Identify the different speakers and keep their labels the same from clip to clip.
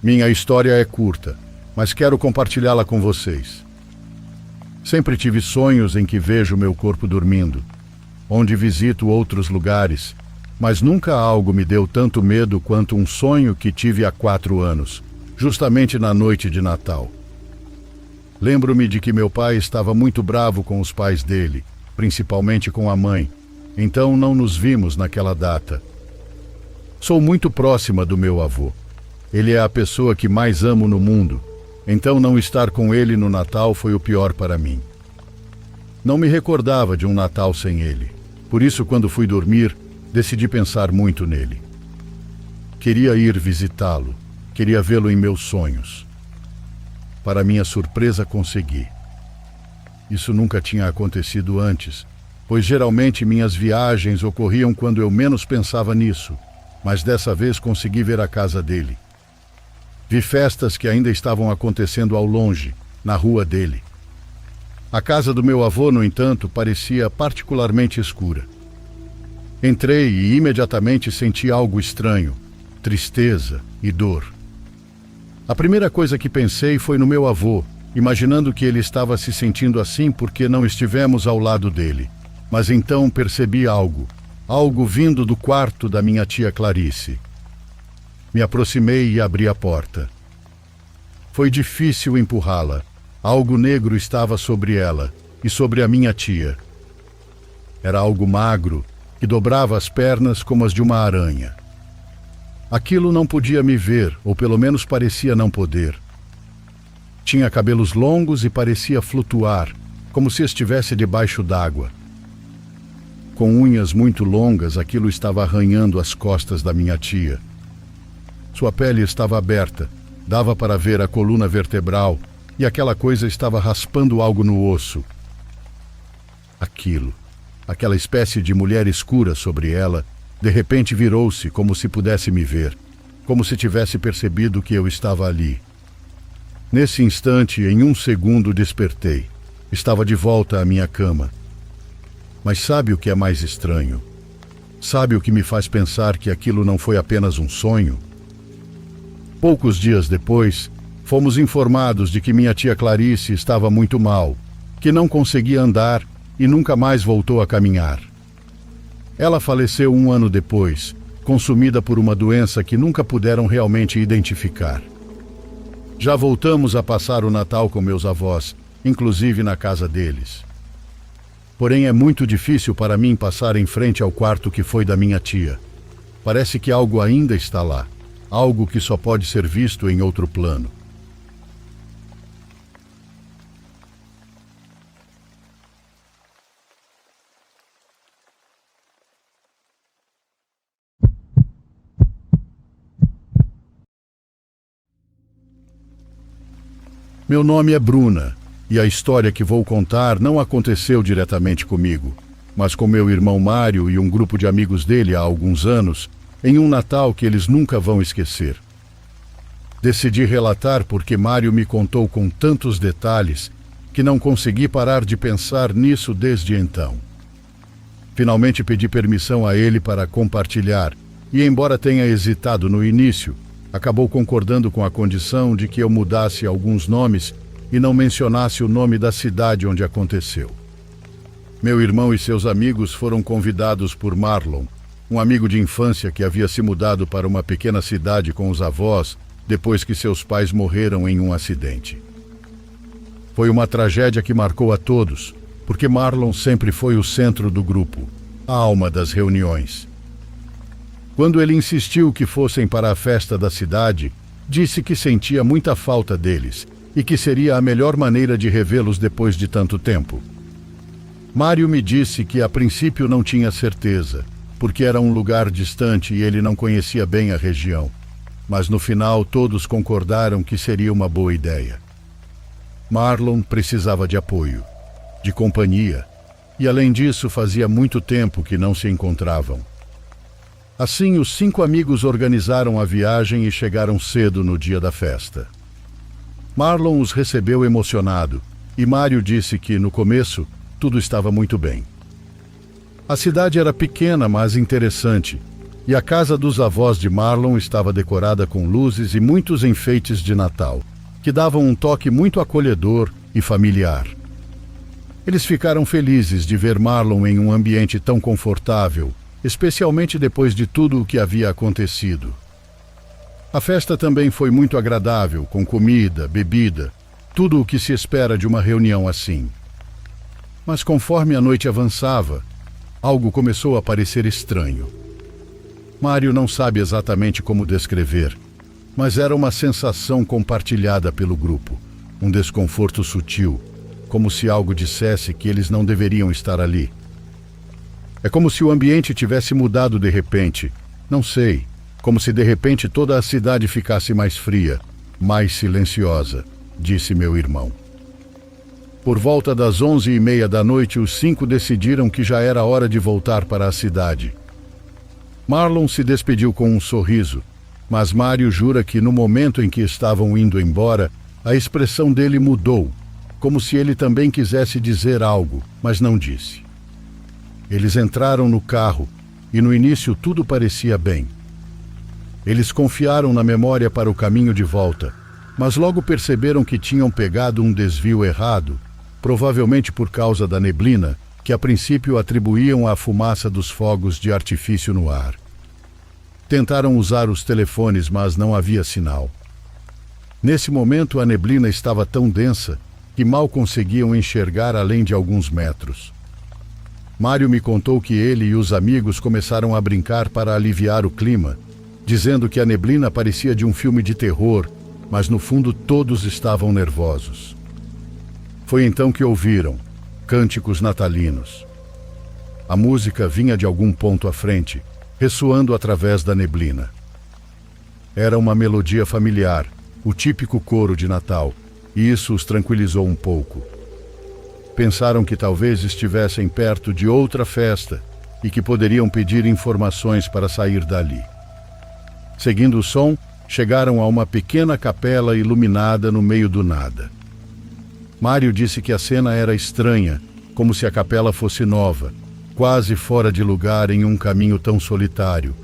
Speaker 1: Minha história é curta, mas quero compartilhá-la com vocês. Sempre tive sonhos em que vejo meu corpo dormindo, onde visito outros lugares, mas nunca algo me deu tanto medo quanto um sonho que tive há 4 anos, justamente na noite de Natal. Lembro-me de que meu pai estava muito bravo com os pais dele, principalmente com a mãe, então não nos vimos naquela data. Sou muito próxima do meu avô. Ele é a pessoa que mais amo no mundo, então não estar com ele no Natal foi o pior para mim. Não me recordava de um Natal sem ele, por isso quando fui dormir, decidi pensar muito nele. Queria ir visitá-lo, queria vê-lo em meus sonhos. Para minha surpresa, consegui. Isso nunca tinha acontecido antes, pois geralmente minhas viagens ocorriam quando eu menos pensava nisso, mas dessa vez consegui ver a casa dele. Vi festas que ainda estavam acontecendo ao longe, na rua dele. A casa do meu avô, no entanto, parecia particularmente escura. Entrei e imediatamente senti algo estranho, tristeza e dor. A primeira coisa que pensei foi no meu avô, imaginando que ele estava se sentindo assim porque não estivemos ao lado dele. Mas então percebi algo vindo do quarto da minha tia Clarice. Me aproximei e abri a porta. Foi difícil empurrá-la. Algo negro estava sobre ela e sobre a minha tia. Era algo magro, que dobrava as pernas como as de uma aranha. Aquilo não podia me ver, ou pelo menos parecia não poder. Tinha cabelos longos e parecia flutuar, como se estivesse debaixo d'água. Com unhas muito longas, aquilo estava arranhando as costas da minha tia. Sua pele estava aberta, dava para ver a coluna vertebral, e aquela coisa estava raspando algo no osso. Aquela espécie de mulher escura sobre ela, de repente virou-se como se pudesse me ver, como se tivesse percebido que eu estava ali. Nesse instante, em 1 segundo, despertei. Estava de volta à minha cama. Mas sabe o que é mais estranho? Sabe o que me faz pensar que aquilo não foi apenas um sonho? Poucos dias depois, fomos informados de que minha tia Clarice estava muito mal, que não conseguia andar e nunca mais voltou a caminhar. Ela faleceu 1 ano depois, consumida por uma doença que nunca puderam realmente identificar. Já voltamos a passar o Natal com meus avós, inclusive na casa deles. Porém, é muito difícil para mim passar em frente ao quarto que foi da minha tia. Parece que algo ainda está lá, algo que só pode ser visto em outro plano. Meu nome é Bruna, e a história que vou contar não aconteceu diretamente comigo, mas com meu irmão Mário e um grupo de amigos dele há alguns anos, em um Natal que eles nunca vão esquecer. Decidi relatar porque Mário me contou com tantos detalhes que não consegui parar de pensar nisso desde então. Finalmente pedi permissão a ele para compartilhar, e embora tenha hesitado no início, acabou concordando com a condição de que eu mudasse alguns nomes e não mencionasse o nome da cidade onde aconteceu. Meu irmão e seus amigos foram convidados por Marlon, um amigo de infância que havia se mudado para uma pequena cidade com os avós depois que seus pais morreram em um acidente. Foi uma tragédia que marcou a todos, porque Marlon sempre foi o centro do grupo, a alma das reuniões. Quando ele insistiu que fossem para a festa da cidade, disse que sentia muita falta deles e que seria a melhor maneira de revê-los depois de tanto tempo. Mário me disse que a princípio não tinha certeza, porque era um lugar distante e ele não conhecia bem a região, mas no final todos concordaram que seria uma boa ideia. Marlon precisava de apoio, de companhia, e além disso fazia muito tempo que não se encontravam. Assim, os 5 amigos organizaram a viagem e chegaram cedo no dia da festa. Marlon os recebeu emocionado, e Mário disse que, no começo, tudo estava muito bem. A cidade era pequena, mas interessante, e a casa dos avós de Marlon estava decorada com luzes e muitos enfeites de Natal, que davam um toque muito acolhedor e familiar. Eles ficaram felizes de ver Marlon em um ambiente tão confortável, especialmente depois de tudo o que havia acontecido. A festa também foi muito agradável, com comida, bebida, tudo o que se espera de uma reunião assim. Mas conforme a noite avançava, algo começou a parecer estranho. Mário não sabe exatamente como descrever, mas era uma sensação compartilhada pelo grupo, um desconforto sutil, como se algo dissesse que eles não deveriam estar ali. É como se o ambiente tivesse mudado de repente, não sei, como se de repente toda a cidade ficasse mais fria, mais silenciosa, disse meu irmão. Por volta das 11h30 da noite, os 5 decidiram que já era hora de voltar para a cidade. Marlon se despediu com um sorriso, mas Mário jura que no momento em que estavam indo embora, a expressão dele mudou, como se ele também quisesse dizer algo, mas não disse. Eles entraram no carro e no início tudo parecia bem. Eles confiaram na memória para o caminho de volta, mas logo perceberam que tinham pegado um desvio errado, provavelmente por causa da neblina, que a princípio atribuíam à fumaça dos fogos de artifício no ar. Tentaram usar os telefones, mas não havia sinal. Nesse momento, a neblina estava tão densa que mal conseguiam enxergar além de alguns metros. Mário me contou que ele e os amigos começaram a brincar para aliviar o clima, dizendo que a neblina parecia de um filme de terror, mas no fundo todos estavam nervosos. Foi então que ouviram cânticos natalinos. A música vinha de algum ponto à frente, ressoando através da neblina. Era uma melodia familiar, o típico coro de Natal, e isso os tranquilizou um pouco. Pensaram que talvez estivessem perto de outra festa e que poderiam pedir informações para sair dali. Seguindo o som, chegaram a uma pequena capela iluminada no meio do nada. Mário disse que a cena era estranha, como se a capela fosse nova, quase fora de lugar em um caminho tão solitário.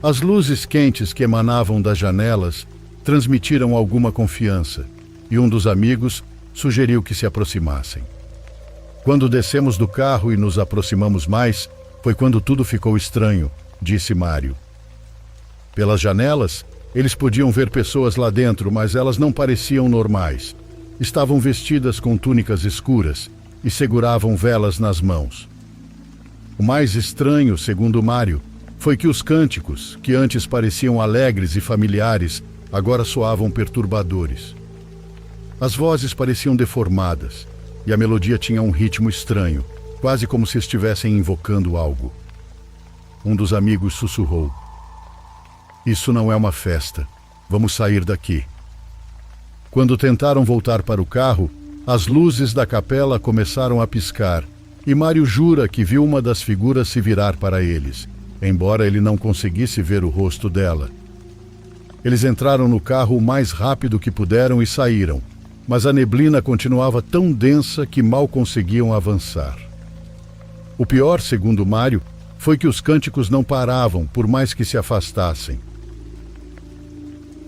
Speaker 1: As luzes quentes que emanavam das janelas transmitiram alguma confiança, e um dos amigos sugeriu que se aproximassem. Quando descemos do carro e nos aproximamos mais, foi quando tudo ficou estranho, disse Mário. Pelas janelas, eles podiam ver pessoas lá dentro, mas elas não pareciam normais. Estavam vestidas com túnicas escuras e seguravam velas nas mãos. O mais estranho, segundo Mário, foi que os cânticos, que antes pareciam alegres e familiares, agora soavam perturbadores. As vozes pareciam deformadas, e a melodia tinha um ritmo estranho, quase como se estivessem invocando algo. Um dos amigos sussurrou: "Isso não é uma festa. Vamos sair daqui." Quando tentaram voltar para o carro, as luzes da capela começaram a piscar, e Mário jura que viu uma das figuras se virar para eles, embora ele não conseguisse ver o rosto dela. Eles entraram no carro o mais rápido que puderam e saíram, mas a neblina continuava tão densa que mal conseguiam avançar. O pior, segundo Mário, foi que os cânticos não paravam, por mais que se afastassem.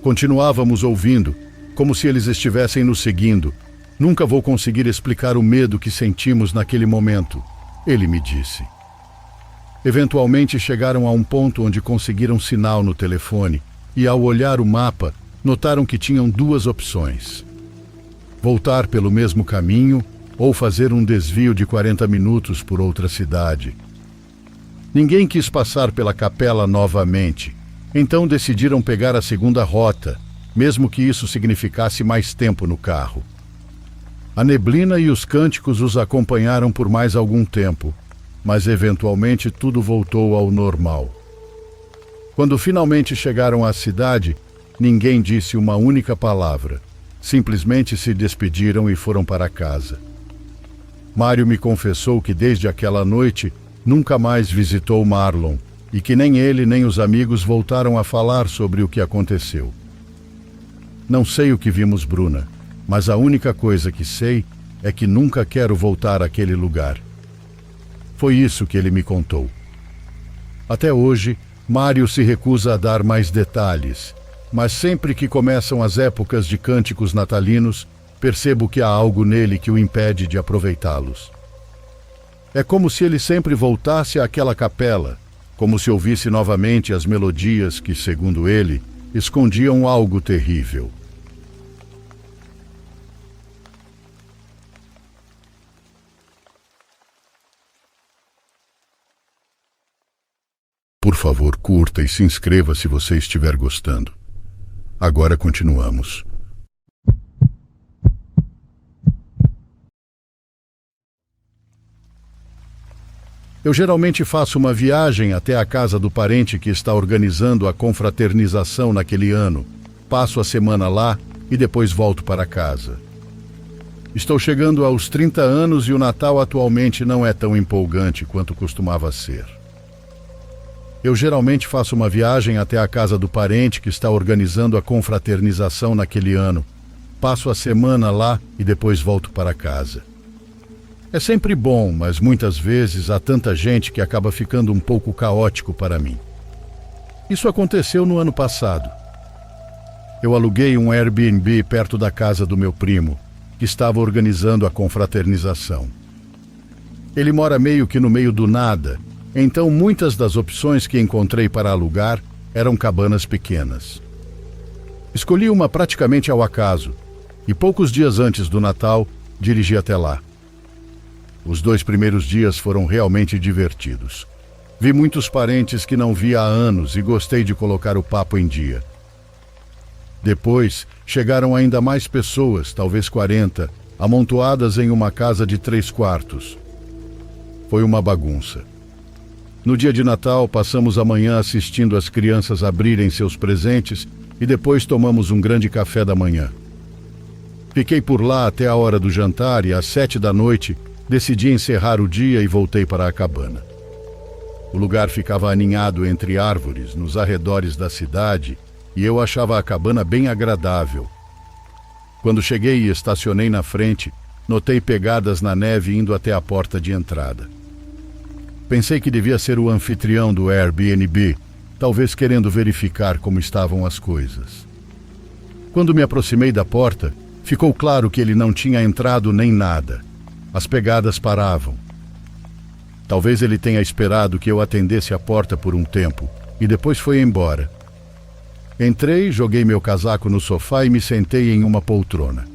Speaker 1: Continuávamos ouvindo, como se eles estivessem nos seguindo. Nunca vou conseguir explicar o medo que sentimos naquele momento, ele me disse. Eventualmente chegaram a um ponto onde conseguiram sinal no telefone e, ao olhar o mapa, notaram que tinham 2 opções: voltar pelo mesmo caminho ou fazer um desvio de 40 minutos por outra cidade. Ninguém quis passar pela capela novamente, então decidiram pegar a segunda rota, mesmo que isso significasse mais tempo no carro. A neblina e os cânticos os acompanharam por mais algum tempo, mas eventualmente tudo voltou ao normal. Quando finalmente chegaram à cidade, ninguém disse uma única palavra. Simplesmente se despediram e foram para casa. Mário me confessou que desde aquela noite nunca mais visitou Marlon e que nem ele nem os amigos voltaram a falar sobre o que aconteceu. Não sei o que vimos, Bruna, mas a única coisa que sei é que nunca quero voltar àquele lugar. Foi isso que ele me contou. Até hoje, Mário se recusa a dar mais detalhes, mas sempre que começam as épocas de cânticos natalinos, percebo que há algo nele que o impede de aproveitá-los. É como se ele sempre voltasse àquela capela, como se ouvisse novamente as melodias que, segundo ele, escondiam algo terrível. Por favor, curta e se inscreva se você estiver gostando. Agora continuamos. Eu geralmente faço uma viagem até a casa do parente que está organizando a confraternização naquele ano. Passo a semana lá e depois volto para casa. Estou chegando aos 30 anos e o Natal atualmente não é tão empolgante quanto costumava ser. Eu geralmente faço uma viagem até a casa do parente que está organizando a confraternização naquele ano. Passo a semana lá e depois volto para casa. É sempre bom, mas muitas vezes há tanta gente que acaba ficando um pouco caótico para mim. Isso aconteceu no ano passado. Eu aluguei um Airbnb perto da casa do meu primo, que estava organizando a confraternização. Ele mora meio que no meio do nada, então muitas das opções que encontrei para alugar eram cabanas pequenas. Escolhi uma praticamente ao acaso, e poucos dias antes do Natal, dirigi até lá. Os 2 primeiros dias foram realmente divertidos. Vi muitos parentes que não via há anos e gostei de colocar o papo em dia. Depois, chegaram ainda mais pessoas, talvez 40, amontoadas em uma casa de 3 quartos. Foi uma bagunça. No dia de Natal, passamos a manhã assistindo as crianças abrirem seus presentes e depois tomamos um grande café da manhã. Fiquei por lá até a hora do jantar e às 7 da noite decidi encerrar o dia e voltei para a cabana. O lugar ficava aninhado entre árvores nos arredores da cidade e eu achava a cabana bem agradável. Quando cheguei e estacionei na frente, notei pegadas na neve indo até a porta de entrada. Pensei que devia ser o anfitrião do Airbnb, talvez querendo verificar como estavam as coisas. Quando me aproximei da porta, ficou claro que ele não tinha entrado nem nada. As pegadas paravam. Talvez ele tenha esperado que eu atendesse a porta por um tempo e depois foi embora. Entrei, joguei meu casaco no sofá e me sentei em uma poltrona.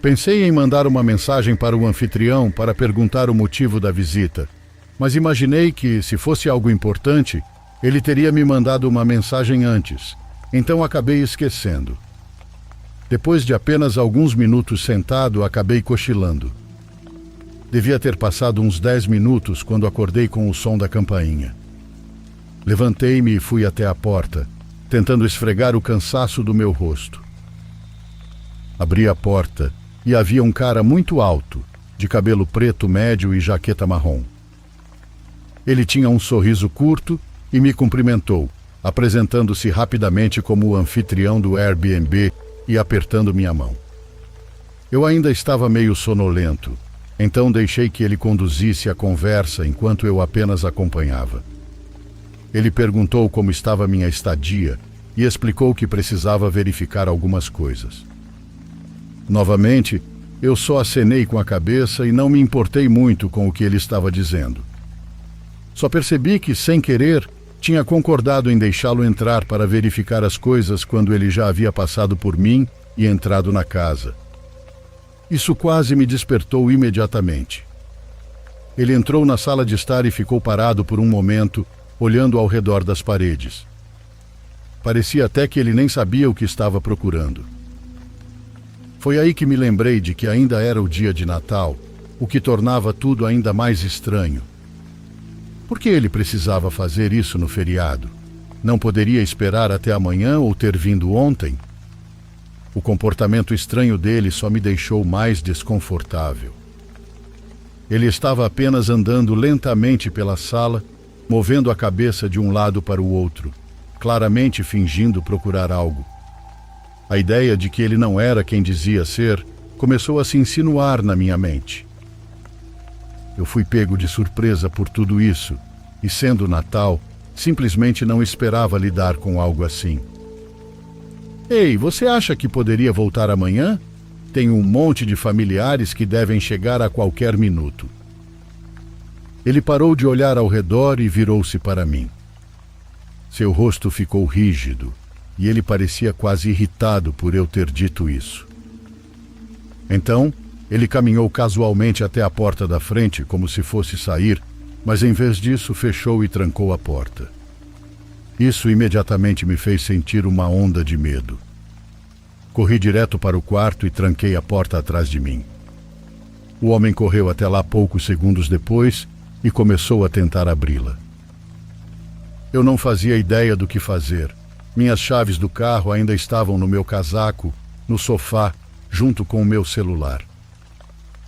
Speaker 1: Pensei em mandar uma mensagem para o anfitrião para perguntar o motivo da visita, mas imaginei que, se fosse algo importante, ele teria me mandado uma mensagem antes, então acabei esquecendo. Depois de apenas alguns minutos sentado, acabei cochilando. Devia ter passado uns 10 minutos quando acordei com o som da campainha. Levantei-me e fui até a porta, tentando esfregar o cansaço do meu rosto. Abri a porta e havia um cara muito alto, de cabelo preto médio e jaqueta marrom. Ele tinha um sorriso curto e me cumprimentou, apresentando-se rapidamente como o anfitrião do Airbnb e apertando minha mão. Eu ainda estava meio sonolento, então deixei que ele conduzisse a conversa enquanto eu apenas acompanhava. Ele perguntou como estava minha estadia e explicou que precisava verificar algumas coisas. Novamente, eu só acenei com a cabeça e não me importei muito com o que ele estava dizendo. Só percebi que, sem querer, tinha concordado em deixá-lo entrar para verificar as coisas quando ele já havia passado por mim e entrado na casa. Isso quase me despertou imediatamente. Ele entrou na sala de estar e ficou parado por um momento, olhando ao redor das paredes. Parecia até que ele nem sabia o que estava procurando. Foi aí que me lembrei de que ainda era o dia de Natal, o que tornava tudo ainda mais estranho. Por que ele precisava fazer isso no feriado? Não poderia esperar até amanhã ou ter vindo ontem? O comportamento estranho dele só me deixou mais desconfortável. Ele estava apenas andando lentamente pela sala, movendo a cabeça de um lado para o outro, claramente fingindo procurar algo. A ideia de que ele não era quem dizia ser começou a se insinuar na minha mente. Eu fui pego de surpresa por tudo isso, e sendo Natal, Simplesmente não esperava lidar com algo assim. Ei, você acha que poderia voltar amanhã? Tenho um monte de familiares que devem chegar a qualquer minuto. Ele parou de olhar ao redor e virou-se para mim. Seu rosto ficou rígido e ele parecia quase irritado por eu ter dito isso. Então, ele caminhou casualmente até a porta da frente como se fosse sair, mas em vez disso fechou e trancou a porta. Isso imediatamente me fez sentir uma onda de medo. Corri direto para o quarto e tranquei a porta atrás de mim. O homem correu até lá poucos segundos depois e começou a tentar abri-la. Eu não fazia ideia do que fazer. Minhas chaves do carro ainda estavam no meu casaco, no sofá, junto com o meu celular.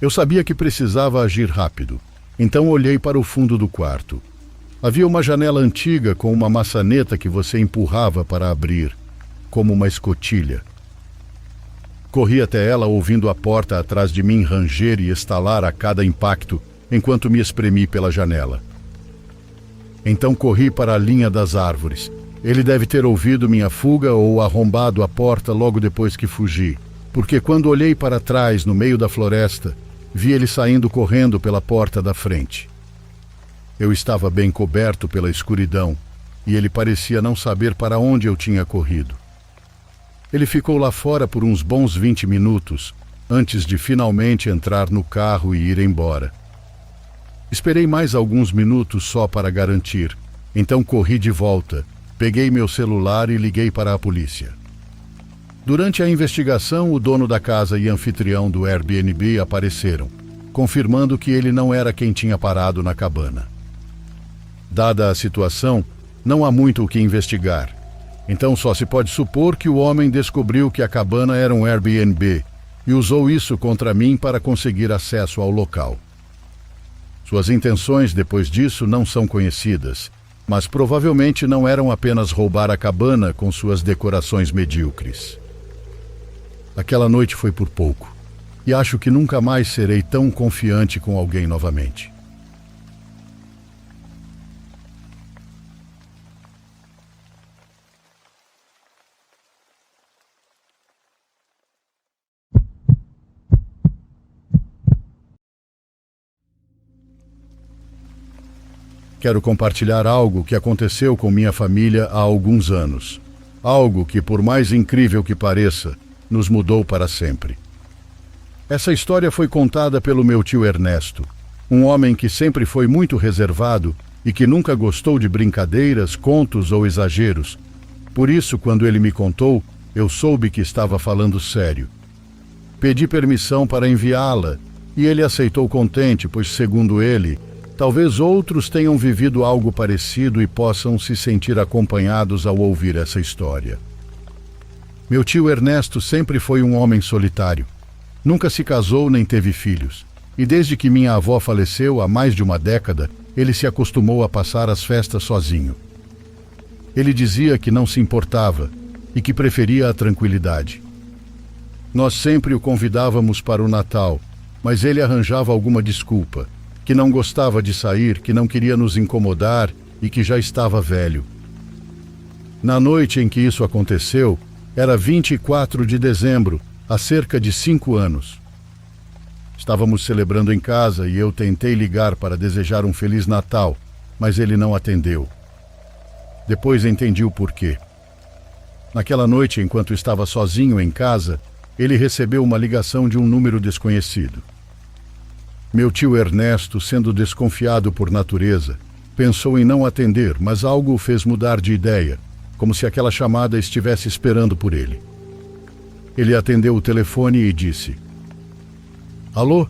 Speaker 1: Eu sabia que precisava agir rápido, então olhei para o fundo do quarto. Havia uma janela antiga com uma maçaneta que você empurrava para abrir, como uma escotilha. Corri até ela ouvindo a porta atrás de mim ranger e estalar a cada impacto, enquanto me espremi pela janela. Então corri para a linha das árvores. Ele deve ter ouvido minha fuga ou arrombado a porta logo depois que fugi, porque quando olhei para trás no meio da floresta, vi ele saindo correndo pela porta da frente. Eu estava bem coberto pela escuridão e ele parecia não saber para onde eu tinha corrido. Ele ficou lá fora por uns bons 20 minutos, antes de finalmente entrar no carro e ir embora. Esperei mais alguns minutos só para garantir, então corri de volta, peguei meu celular e liguei para a polícia. Durante a investigação, o dono da casa e anfitrião do Airbnb apareceram, confirmando que ele não era quem tinha parado na cabana. Dada a situação, não há muito o que investigar. Então só se pode supor que o homem descobriu que a cabana era um Airbnb e usou isso contra mim para conseguir acesso ao local. Suas intenções depois disso não são conhecidas, mas provavelmente não eram apenas roubar a cabana com suas decorações medíocres. Aquela noite foi por pouco, e acho que nunca mais serei tão confiante com alguém novamente. Quero compartilhar algo que aconteceu com minha família há alguns anos. Algo que, por mais incrível que pareça, nos mudou para sempre. Essa história foi contada pelo meu tio Ernesto, um homem que sempre foi muito reservado e que nunca gostou de brincadeiras, contos ou exageros. Por isso, quando ele me contou, eu soube que estava falando sério. Pedi permissão para enviá-la e ele aceitou contente, pois, segundo ele, talvez outros tenham vivido algo parecido e possam se sentir acompanhados ao ouvir essa história. Meu tio Ernesto sempre foi um homem solitário. Nunca se casou nem teve filhos. E desde que minha avó faleceu há mais de uma década, ele se acostumou a passar as festas sozinho. Ele dizia que não se importava e que preferia a tranquilidade. Nós sempre o convidávamos para o Natal, mas ele arranjava alguma desculpa, que não gostava de sair, que não queria nos incomodar e que já estava velho. Na noite em que isso aconteceu, era 24 de dezembro, há cerca de 5 anos. Estávamos celebrando em casa e eu tentei ligar para desejar um Feliz Natal, mas ele não atendeu. Depois entendi o porquê. Naquela noite, enquanto estava sozinho em casa, ele recebeu uma ligação de um número desconhecido. Meu tio Ernesto, sendo desconfiado por natureza, pensou em não atender, mas algo o fez mudar de ideia, como se aquela chamada estivesse esperando por ele. Ele atendeu o telefone e disse: "Alô?"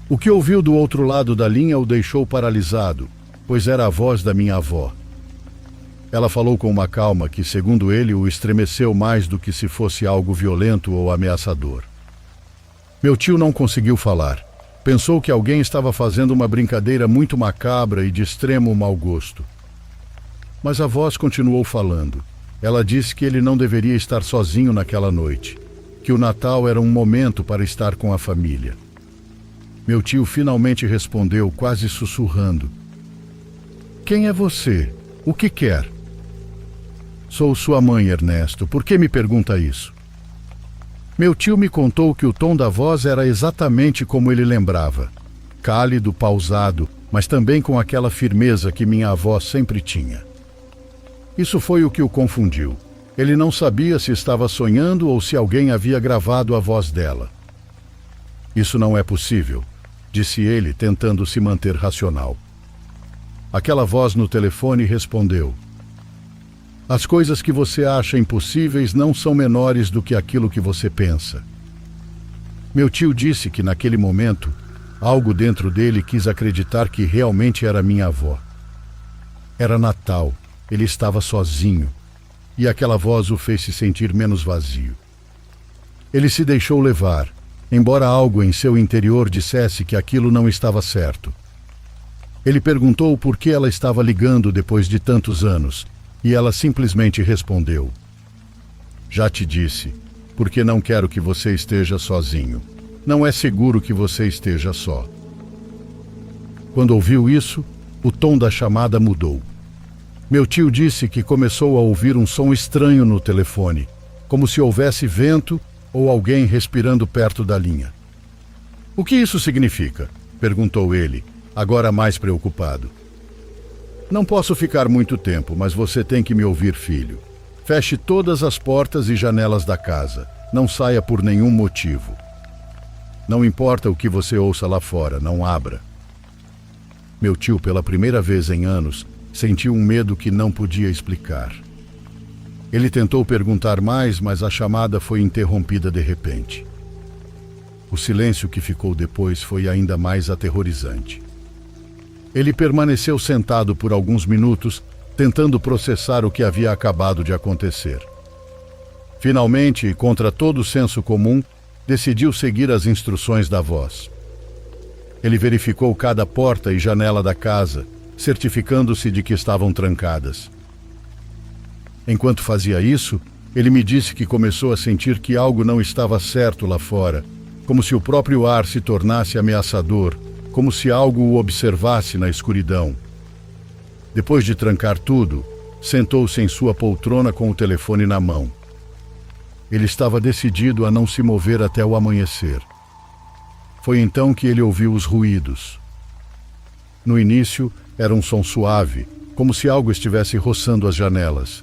Speaker 1: O que ouviu do outro lado da linha o deixou paralisado, pois era a voz da minha avó. Ela falou com uma calma que, segundo ele, o estremeceu mais do que se fosse algo violento ou ameaçador. Meu tio não conseguiu falar. Pensou que alguém estava fazendo uma brincadeira muito macabra e de extremo mau gosto. Mas a voz continuou falando. Ela disse que ele não deveria estar sozinho naquela noite, que o Natal era um momento para estar com a família. Meu tio finalmente respondeu, quase sussurrando: Quem é você? O que quer? Sou sua mãe, Ernesto. Por que me pergunta isso? Meu tio me contou que o tom da voz era exatamente como ele lembrava. Cálido, pausado, mas também com aquela firmeza que minha avó sempre tinha. Isso foi o que o confundiu. Ele não sabia se estava sonhando ou se alguém havia gravado a voz dela. Isso não é possível, disse ele, tentando se manter racional. Aquela voz no telefone respondeu: as coisas que você acha impossíveis não são menores do que aquilo que você pensa. Meu tio disse que naquele momento, algo dentro dele quis acreditar que realmente era minha avó. Era Natal, ele estava sozinho, e aquela voz o fez se sentir menos vazio. Ele se deixou levar, embora algo em seu interior dissesse que aquilo não estava certo. Ele perguntou por que ela estava ligando depois de tantos anos, e ela simplesmente respondeu: já te disse, porque não quero que você esteja sozinho. Não é seguro que você esteja só. Quando ouviu isso, o tom da chamada mudou. Meu tio disse que começou a ouvir um som estranho no telefone, como se houvesse vento ou alguém respirando perto da linha. O que isso significa? Perguntou ele, agora mais preocupado. Não posso ficar muito tempo, mas você tem que me ouvir, filho. Feche todas as portas e janelas da casa. Não saia por nenhum motivo. Não importa o que você ouça lá fora, não abra. Meu tio, pela primeira vez em anos, sentiu um medo que não podia explicar. Ele tentou perguntar mais, mas a chamada foi interrompida de repente. O silêncio que ficou depois foi ainda mais aterrorizante. Ele permaneceu sentado por alguns minutos, tentando processar o que havia acabado de acontecer. Finalmente, contra todo o senso comum, decidiu seguir as instruções da voz. Ele verificou cada porta e janela da casa, certificando-se de que estavam trancadas. Enquanto fazia isso, ele me disse que começou a sentir que algo não estava certo lá fora, como se o próprio ar se tornasse ameaçador, como se algo o observasse na escuridão. Depois de trancar tudo, sentou-se em sua poltrona com o telefone na mão. Ele estava decidido a não se mover até o amanhecer. Foi então que ele ouviu os ruídos. No início, era um som suave, como se algo estivesse roçando as janelas.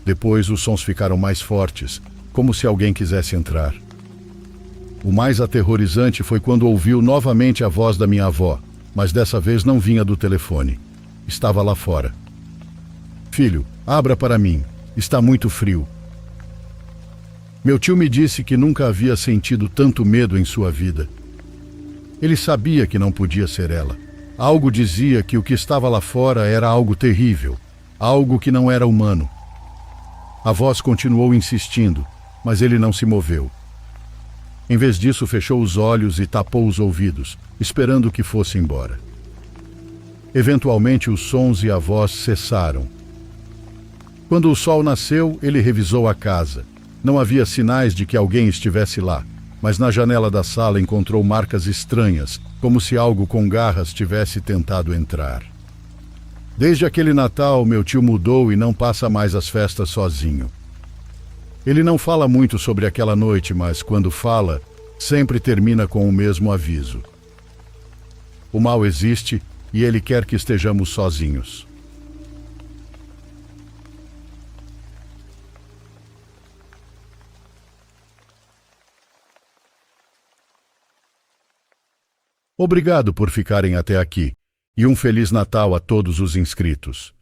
Speaker 1: Depois, os sons ficaram mais fortes, como se alguém quisesse entrar. O mais aterrorizante foi quando ouviu novamente a voz da minha avó, mas dessa vez não vinha do telefone. Estava lá fora. Filho, abra para mim. Está muito frio. Meu tio me disse que nunca havia sentido tanto medo em sua vida. Ele sabia que não podia ser ela. Algo dizia que o que estava lá fora era algo terrível, algo que não era humano. A voz continuou insistindo, mas ele não se moveu. Em vez disso, fechou os olhos e tapou os ouvidos, esperando que fosse embora. Eventualmente, os sons e a voz cessaram. Quando o sol nasceu, ele revisou a casa. Não havia sinais de que alguém estivesse lá, mas na janela da sala encontrou marcas estranhas, como se algo com garras tivesse tentado entrar. Desde aquele Natal, meu tio mudou e não passa mais as festas sozinho. Ele não fala muito sobre aquela noite, mas quando fala, sempre termina com o mesmo aviso. O mal existe e ele quer que estejamos sozinhos. Obrigado por ficarem até aqui e um Feliz Natal a todos os inscritos.